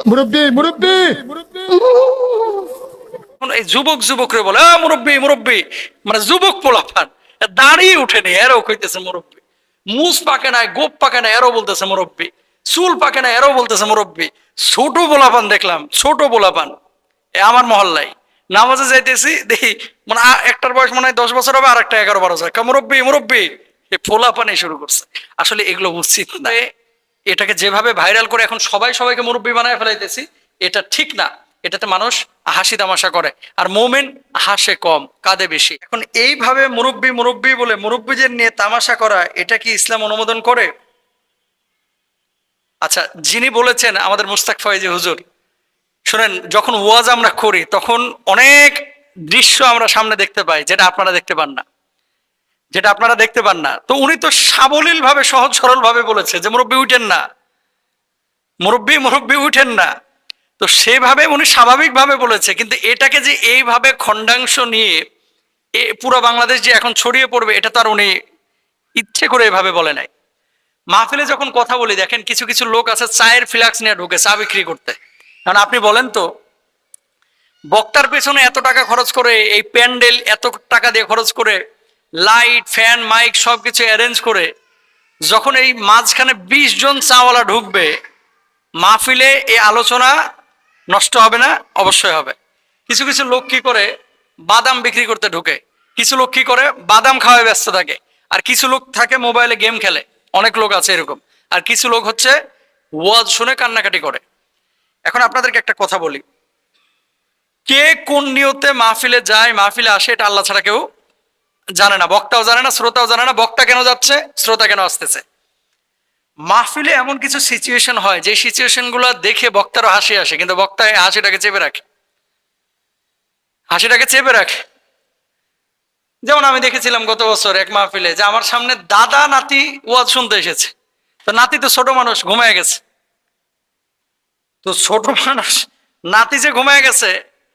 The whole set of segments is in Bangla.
মুরব্বী মুরব্বী। এই যুবক যুবকরে বলে মুরব্বী মুরব্বী, মানে যুবক পোলাপান দাঁড়িয়ে উঠেনি এরও কইতেছে মুরব্বী, মুস পাকে নাই গোপ পাকে না এরও বলতেছে মুরব্বী, চুল পাকে না এরও বলতেছে মুরব্বী। ছোট পোলাপান দেখলাম, ছোট পোলাপান আমার মহল্লায় নামাজে যাইতেছি দেখি, মানে একটার বয়স মনে হয় 10 বছর হবে, আর একটা 11-12 বছর, মুরব্বী মুরব্বী এই পোলাপানে শুরু করছে। আসলে এগুলো উচিত না। এটাকে যেভাবে ভাইরাল করে এখন সবাই সবাইকে মুরব্বী বানায় ফেলাইতেছি, এটা ঠিক না। এটাতে মানুষ হাসি তামাশা করে, আর মোমেন হাসে কম কাঁদে বেশি। এখন এইভাবে মুরব্বী মুরব্বী বলে মুরব্বীদের নিয়ে তামাশা করা, এটা কি ইসলাম অনুমোদন করে? আচ্ছা, যিনি বলেছেন আমাদের মুস্তাক ফয়েজি হুজুর, শুনেন, যখন ওয়াজ আমরা করি তখন অনেক দৃশ্য আমরা সামনে দেখতে পাই যেটা আপনারা দেখতে পান না, যেটা আপনারা দেখতে পান না। তো উনি তো সাবলীল ভাবে সহজ সরল ভাবে বলেছে যে মুরব্বী উঠেন না, মুরব্বী মুরব্বী উঠেন না। তো সেভাবে উনি স্বাভাবিকভাবে বলেছে, কিন্তু এটাকে যে এইভাবে খণ্ডাংশ নিয়ে পুরো বাংলাদেশ যে এখন ছড়িয়ে পড়বে, এটা তো আর উনি ইচ্ছে করে এভাবে বলে নাই। মাহফিলে যখন কথা বলি দেখেন কিছু কিছু লোক আছে চায়ের ফ্লাক্স নিয়ে ঢুকে চা বিক্রি করতে। কারণ আপনি বলেন তো, বক্তার পেছনে এত টাকা খরচ করে, এই প্যান্ডেল এত টাকা দিয়ে খরচ করে, লাইট ফ্যান মাইক সবকিছু অ্যারেঞ্জ করে, যখন এই মাঝখানে 20 জন চাওয়ালা ঢুকবে, মাহফিলে এই আলোচনা নষ্ট হবে না? অবশ্যই হবে। কিছু কিছু লোক কি করে, বাদাম বিক্রি করতে ঢুকে, কিছু লোক কি করে বাদাম খাওয়ায় ব্যস্ত থাকে, আর কিছু লোক থাকে মোবাইলে গেম খেলে, অনেক লোক আছে এরকম, আর কিছু লোক হচ্ছে ওয়াজ শুনে কান্নাকাটি করে। এখন আপনাদেরকে একটা কথা বলি, কে কোন নিয়তে মাহফিলে যায় মাহফিলে আসে এটা আল্লাহ ছাড়া কেউ জানে না, বক্তাও জানে না, শ্রোতাও জানে না। বক্তা কেন যাচ্ছে, শ্রোতা কেন আসতেছে। মাহফিলে এমন কিছু সিচুয়েশন হয় যে সিচুয়েশন গুলো দেখে বক্তারও হাসি আসে, কিন্তু বক্তা হাসিটাকে চেপে রাখে, হাসিটাকে চেপে রাখে। যেমন আমি দেখেছিলাম গত বছর এক মাহফিলে, যে আমার সামনে দাদা নাতি ওয়াজ শুনতে এসেছে, তো নাতি তো ছোট মানুষ ঘুমায় গেছে, তো ছোট মানুষ নাতি যে ঘুমায় গেছে,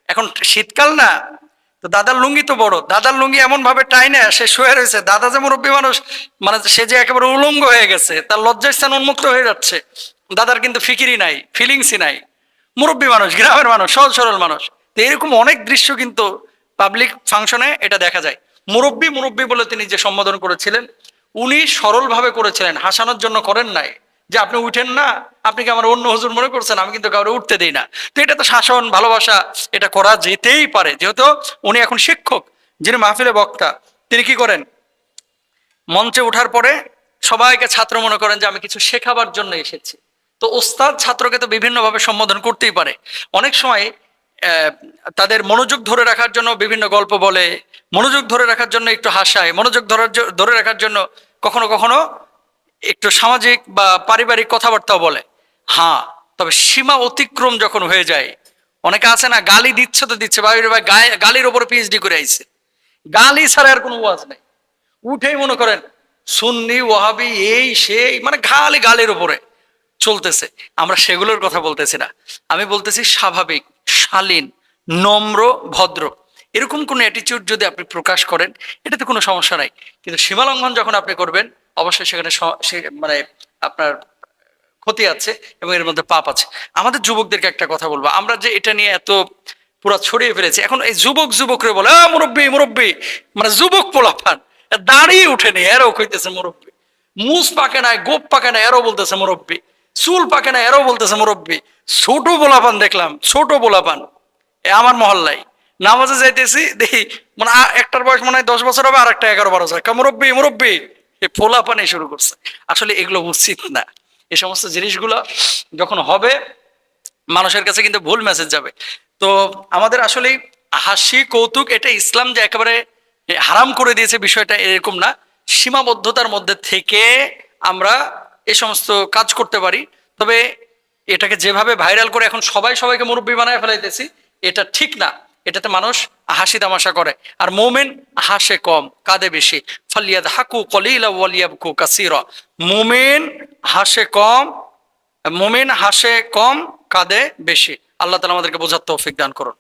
এখন শীতকাল না, তো দাদার লুঙ্গি তো বড়, দাদার লুঙ্গি এমন ভাবে টাইনে সে শুয়ে রয়েছে, দাদা যে মুরব্বী মানুষ, মানে সে যে একেবারে উলঙ্গ হয়ে গেছে, তার লজ্জাস্থান উন্মুক্ত হয়ে যাচ্ছে, দাদার কিন্তু ফিকিরই নাই, ফিলিংসই নাই। মুরব্বী মানুষ, গ্রামের মানুষ, সহজ সরল মানুষ। তো এরকম অনেক দৃশ্য কিন্তু পাবলিক ফাংশনে এটা দেখা যায়। মুরব্বী মুরব্বী বলে তিনি যে সম্বোধন করেছিলেন, উনি সরলভাবে করেছিলেন, হাসানোর জন্য করেন নাই যে আপনি উঠেন না, আপনি কি আমার অন্য হুজুর মনে করছেন, আমি কিন্তু কাউরে উঠতে দিই না। তো এটা তো শাসন ভালোবাসা, এটা করা যেতেই পারে। যেহেতু উনি এখন শিক্ষক, যিনি মাহফিলে বক্তা, তিনি কি করেন, মঞ্চে ওঠার পরে সবাইকে ছাত্র মনে করেন যে আমি কিছু শেখাবার জন্য এসেছি। তো ওস্তাদ ছাত্রকে তো বিভিন্নভাবে সম্বোধন করতেই পারে। অনেক সময় তাদের মনোযোগ ধরে রাখার জন্য বিভিন্ন গল্প বলে, মনোযোগ ধরে রাখার জন্য একটু হাসায়, মনোযোগ ধরে রাখার জন্য কখনো কখনো একটু সামাজিক বা পারিবারিক কথাবার্তাও বলে। হ্যাঁ, তবে সীমা অতিক্রম যখন হয়ে যায়, অনেকে আছে না, গালি দিচ্ছে তো দিচ্ছে, ভাই ভাই গালির ওপরে পিএইচডি করে আইছে, গালি ছাড়া আর কোনো ওয়াজ নেই, উঠেই মনে করেন সুন্নি ওয়াহাবি এই সেই, মানে খালি গালির উপরে চলতেছে। আমরা সেগুলোর কথা বলতেছি না, আমি বলতেছি স্বাভাবিক, শালীন, নম্র, ভদ্র এরকম কোন অ্যাটিটিউড যদি আপনি প্রকাশ করেন, এটাতে কোনো সমস্যা নাই। কিন্তু সীমালঙ্ঘন যখন আপনি করবেন, অবশ্যই সেখানে মানে আপনার ক্ষতি আছে এবং এর মধ্যে পাপ আছে। আমাদের যুবকদেরকে একটা কথা বলবো, আমরা যে এটা নিয়ে এত পুরা ছড়িয়ে ফেলেছি, এখন এই যুবক যুবকরে বলে মুরব্বী মুরব্বী, মানে যুবক পোলাপান দাঁড়িয়ে উঠেনি এরও কইতেছে মুরব্বী, মুস পাকে নাই গোপ পাকে না এরও বলতেছে মুরব্বী, চুল পাকে না এরও বলতেছে মুরব্বী। ছোট পোলাপান দেখলাম, ছোট পোলাপান আমার মহল্লায় নামাজে যাইতেছি দেখি, মানে একটার বয়স মনে হয় 10 বছর হবে, আর একটা 11-12 বছর, মুরব্বী মুরব্বী এই পোলাপানে শুরু করছে। আসলে এগুলো উচিত না। এই সমস্ত জিনিসগুলো যখন হবে, মানুষের কাছে কিন্তু ভুল মেসেজ যাবে। তো আমাদের আসলে হাসি কৌতুক এটা ইসলাম যে একেবারে হারাম করে দিয়েছে বিষয়টা এরকম না, সীমাবদ্ধতার মধ্যে থেকে আমরা এই সমস্ত কাজ করতে পারি। তবে এটাকে যেভাবে ভাইরাল করে এখন সবাই সবাইকে মুরব্বী বানায় ফেলাইতেছি, এটা ঠিক না। এটাতে মানুষ হাসি তামাশা করে, আর মোমেন হাসে কম কাঁদে বেশি। ফালিয়াদ হাকু কলিলা ওয়ালিয়াবকু কাসীরা, মোমেন হাসে কম, মুমিন হাসে কম কাঁদে বেশি। আল্লাহ তাআলা আমাদেরকে বোঝার তৌফিক দান করুন।